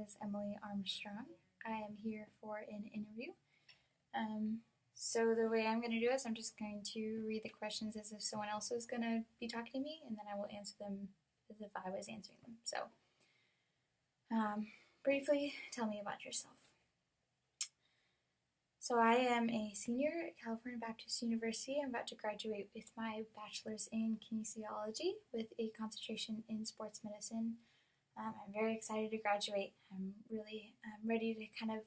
is Emily Armstrong. I am here for an interview. So the way I'm going to do is I'm just going to read the questions as if someone else was going to be talking to me, and then I will answer them as if I was answering them. So, briefly, tell me about yourself. So I am a senior at California Baptist University. I'm about to graduate with my bachelor's in kinesiology with a concentration in sports medicine. I'm very excited to graduate. I'm really ready to kind of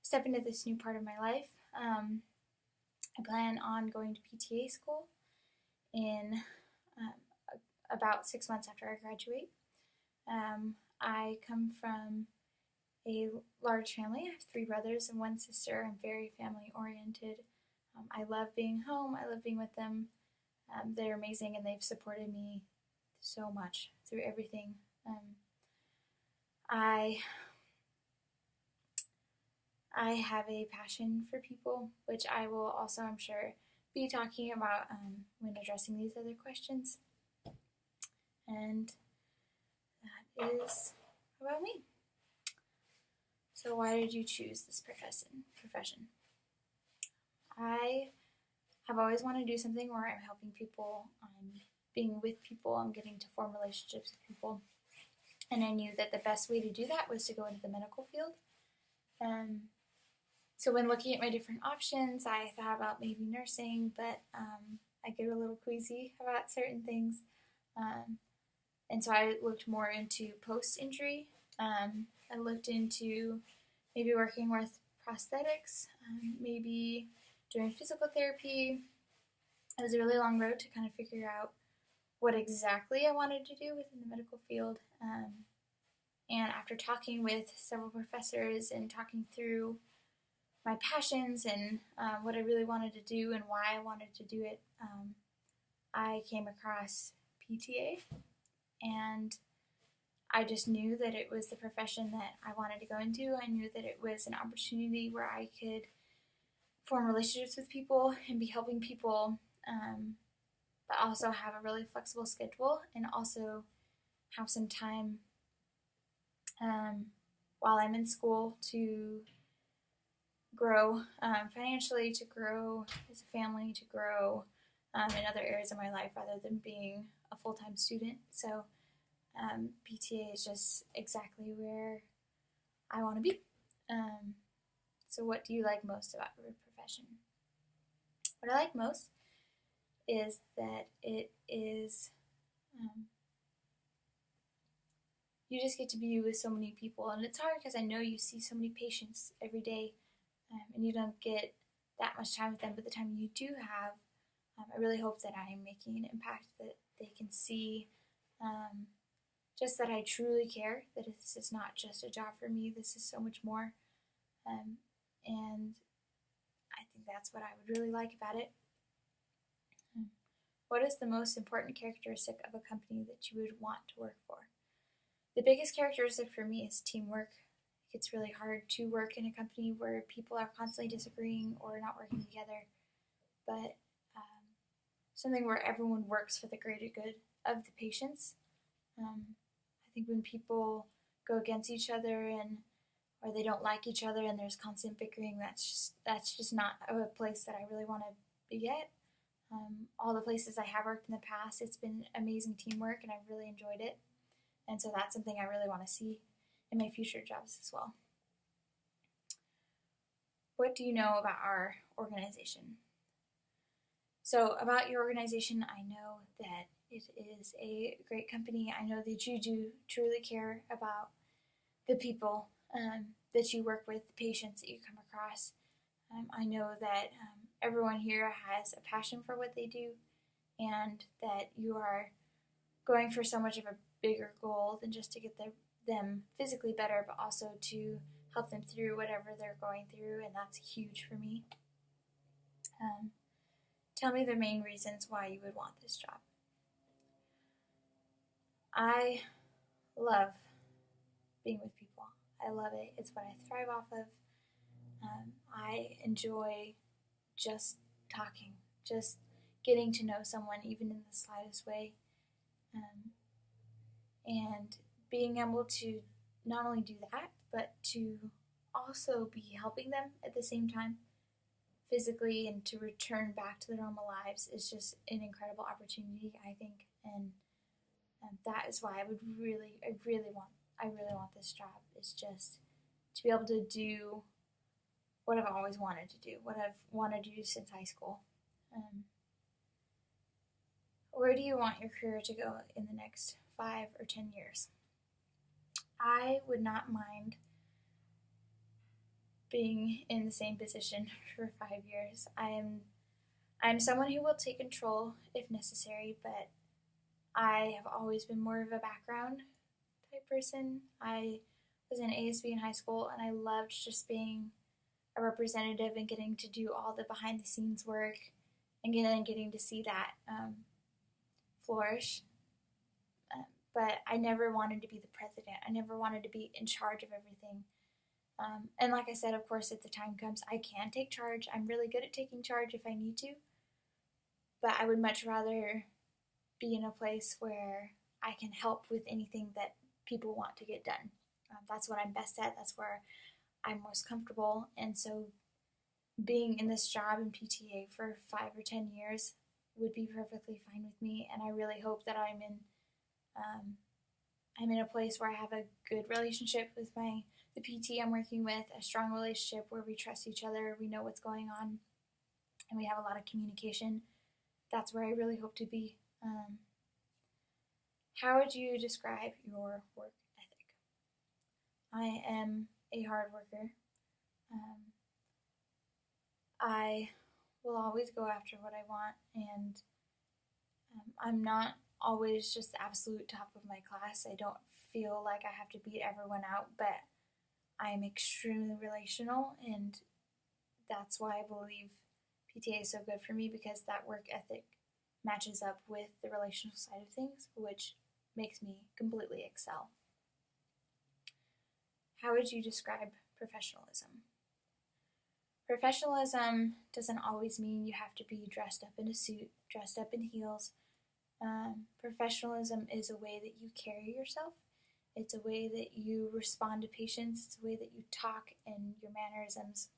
step into this new part of my life. I plan on going to PTA school in about 6 months after I graduate. I come from a large family. I have 3 brothers and 1 sister. I'm very family oriented. I love being home. I love being with them. They're amazing and they've supported me so much through everything. I have a passion for people, which I will also, I'm sure, be talking about when addressing these other questions. And that is about me. So why did you choose this profession? I have always wanted to do something where I'm helping people, I'm being with people, I'm getting to form relationships with people. And I knew that the best way to do that was to go into the medical field. So when looking at my different options, I thought about maybe nursing, but I get a little queasy about certain things. And so I looked more into post-injury. I looked into maybe working with prosthetics, maybe doing physical therapy. It was a really long road to kind of figure out what exactly I wanted to do within the medical field. And after talking with several professors and talking through my passions and what I really wanted to do and why I wanted to do it, I came across PTA, and I just knew that it was the profession that I wanted to go into. I knew that it was an opportunity where I could form relationships with people and be helping people, but also have a really flexible schedule and also have some time while I'm in school to grow financially, to grow as a family, to grow in other areas of my life rather than being a full-time student. So PTA is just exactly where I want to be. So what do you like most about your profession? What I like most is that it is, you just get to be with so many people. And it's hard because I know you see so many patients every day, and you don't get that much time with them. But the time you do have, I really hope that I am making an impact, that they can see just that I truly care, that this is not just a job for me, this is so much more. And I think that's what I would really like about it. What is the most important characteristic of a company that you would want to work for? The biggest characteristic for me is teamwork. It's really hard to work in a company where people are constantly disagreeing or not working together, but something where everyone works for the greater good of the patients. I think when people go against each other or they don't like each other and there's constant bickering, that's just not a place that I really want to be at. All the places I have worked in the past, it's been amazing teamwork and I've really enjoyed it. And so that's something I really want to see in my future jobs as well. What do you know about our organization? So about your organization, I know that it is a great company. I know that you do truly care about the people that you work with, the patients that you come across. I know that everyone here has a passion for what they do, and that you are going for so much of a bigger goal than just to get them physically better, but also to help them through whatever they're going through, and that's huge for me. Tell me the main reasons why you would want this job. I love being with people. I love it. It's what I thrive off of. I enjoy just talking, just getting to know someone, even in the slightest way, and being able to not only do that, but to also be helping them at the same time physically and to return back to their normal lives is just an incredible opportunity, I think. And that is why I really want this job, is just to be able to do what I've always wanted to do, what I've wanted to do since high school. Where do you want your career to go in the next 5 or 10 years? I would not mind being in the same position for 5 years. I'm someone who will take control if necessary, but I have always been more of a background type person. I was in ASB in high school, and I loved just being a representative and getting to do all the behind the scenes work and getting to see that flourish. But I never wanted to be the president. I never wanted to be in charge of everything. And like I said, of course, if the time comes, I can take charge. I'm really good at taking charge if I need to. But I would much rather be in a place where I can help with anything that people want to get done. That's what I'm best at. That's where I'm most comfortable. And so being in this job in PTA for 5 or 10 years would be perfectly fine with me. And I really hope that I'm in a place where I have a good relationship with the PT I'm working with, a strong relationship where we trust each other, we know what's going on, and we have a lot of communication. That's where I really hope to be. How would you describe your work ethic? I am a hard worker. I will always go after what I want, and I'm not always just the absolute top of my class. I don't feel like I have to beat everyone out, but I'm extremely relational, and that's why I believe PTA is so good for me, because that work ethic matches up with the relational side of things, which makes me completely excel. How would you describe professionalism? Professionalism doesn't always mean you have to be dressed up in a suit, dressed up in heels. Professionalism is a way that you carry yourself. It's a way that you respond to patients. It's a way that you talk and your mannerisms.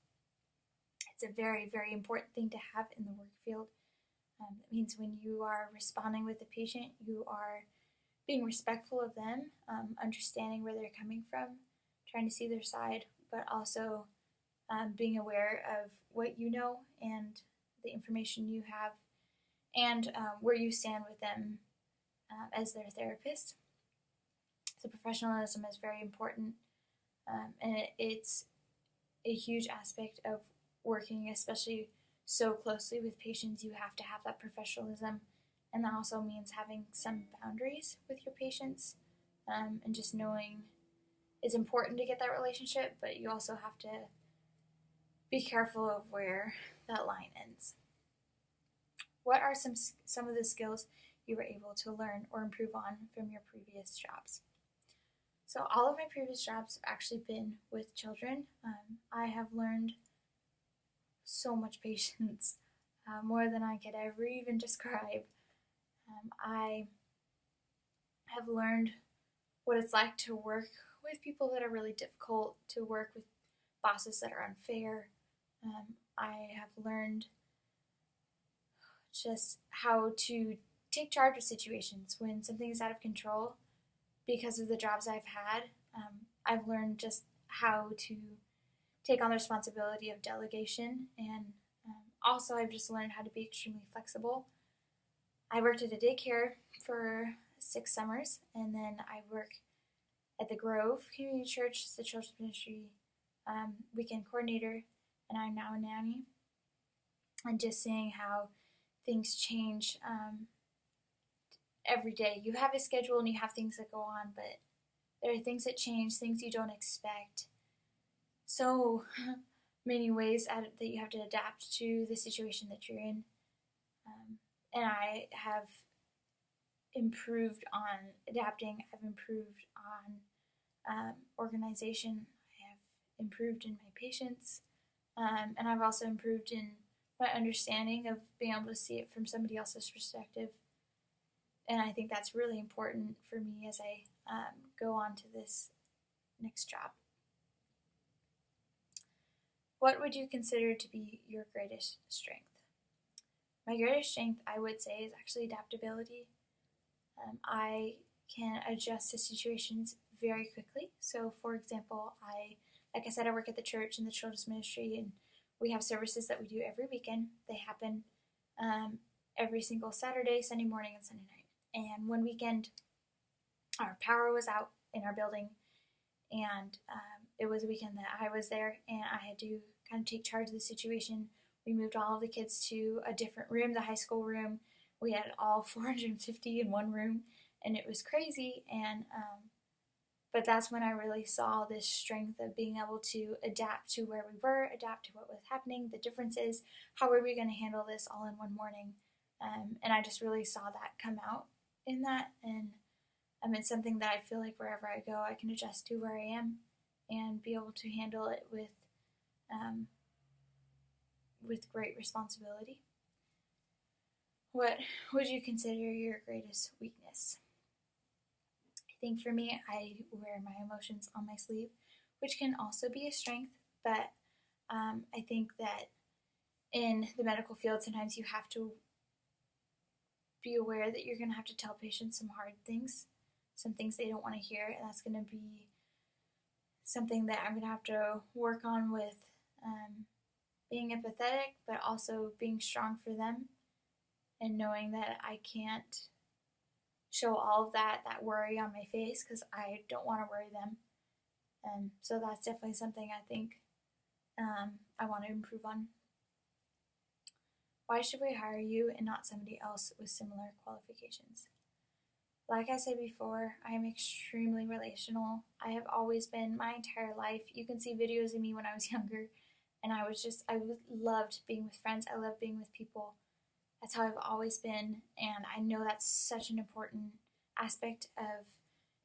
It's a very, very important thing to have in the work field. It means when you are responding with a patient, you are being respectful of them, understanding where they're coming from, trying to see their side, but also being aware of what you know and the information you have, and where you stand with them as their therapist. So professionalism is very important, and it's a huge aspect of working, especially so closely with patients. You have to have that professionalism, and that also means having some boundaries with your patients, and just knowing it's important to get that relationship, but you also have to be careful of where that line ends. What are some of the skills you were able to learn or improve on from your previous jobs? So all of my previous jobs have actually been with children. I have learned so much patience, more than I could ever even describe. I have learned what it's like to work with people that are really difficult, to work with bosses that are unfair. I have learned just how to take charge of situations when something is out of control. Because of the jobs I've had, I've learned just how to take on the responsibility of delegation, and also I've just learned how to be extremely flexible. I worked at a daycare for 6 summers, and then I work at the Grove Community Church as the children's ministry weekend coordinator, and I'm now a nanny. And just seeing how things change every day. You have a schedule and you have things that go on, but there are things that change, things you don't expect. So many ways that you have to adapt to the situation that you're in. And I have improved on adapting. I've improved on organization. I have improved in my patience. And I've also improved in my understanding of being able to see it from somebody else's perspective. And I think that's really important for me as I go on to this next job. What would you consider to be your greatest strength? My greatest strength, I would say, is actually adaptability. I can adjust to situations very quickly. So, for example, like I said, I work at the church in the children's ministry, and we have services that we do every weekend. They happen every single Saturday, Sunday morning, and Sunday night. And one weekend, our power was out in our building, and it was a weekend that I was there, and I had to kind of take charge of the situation. We moved all of the kids to a different room, the high school room. We had all 450 in one room, and it was crazy. And but that's when I really saw this strength of being able to adapt to where we were, adapt to what was happening, the differences, how were we going to handle this all in one morning. And I just really saw that come out in that. And it's something that I feel like wherever I go, I can adjust to where I am and be able to handle it with great responsibility. What would you consider your greatest weakness? I think for me, I wear my emotions on my sleeve, which can also be a strength, but I think that in the medical field, sometimes you have to be aware that you're going to have to tell patients some hard things, some things they don't want to hear, and that's going to be something that I'm going to have to work on with being empathetic, but also being strong for them and knowing that I can't show all of that worry on my face because I don't want to worry them. And so that's definitely something I think I want to improve on. Why should we hire you and not somebody else with similar qualifications? Like I said before, I am extremely relational. I have always been my entire life. You can see videos of me when I was younger, and I loved being with friends. I love being with people. That's how I've always been, and I know that's such an important aspect of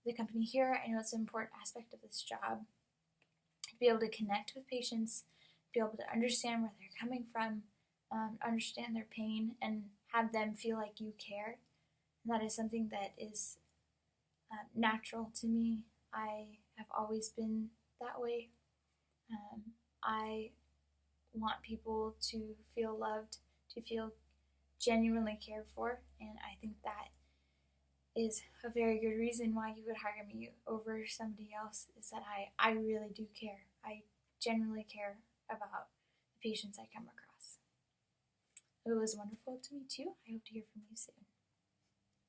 the company here. I know it's an important aspect of this job. To be able to connect with patients, be able to understand where they're coming from, understand their pain, and have them feel like you care. And that is something that is natural to me. I have always been that way. I want people to feel loved, to feel genuinely cared for, and I think that is a very good reason why you would hire me over somebody else, is that I really do care. I genuinely care about the patients I come across. It was wonderful to meet you. I hope to hear from you soon.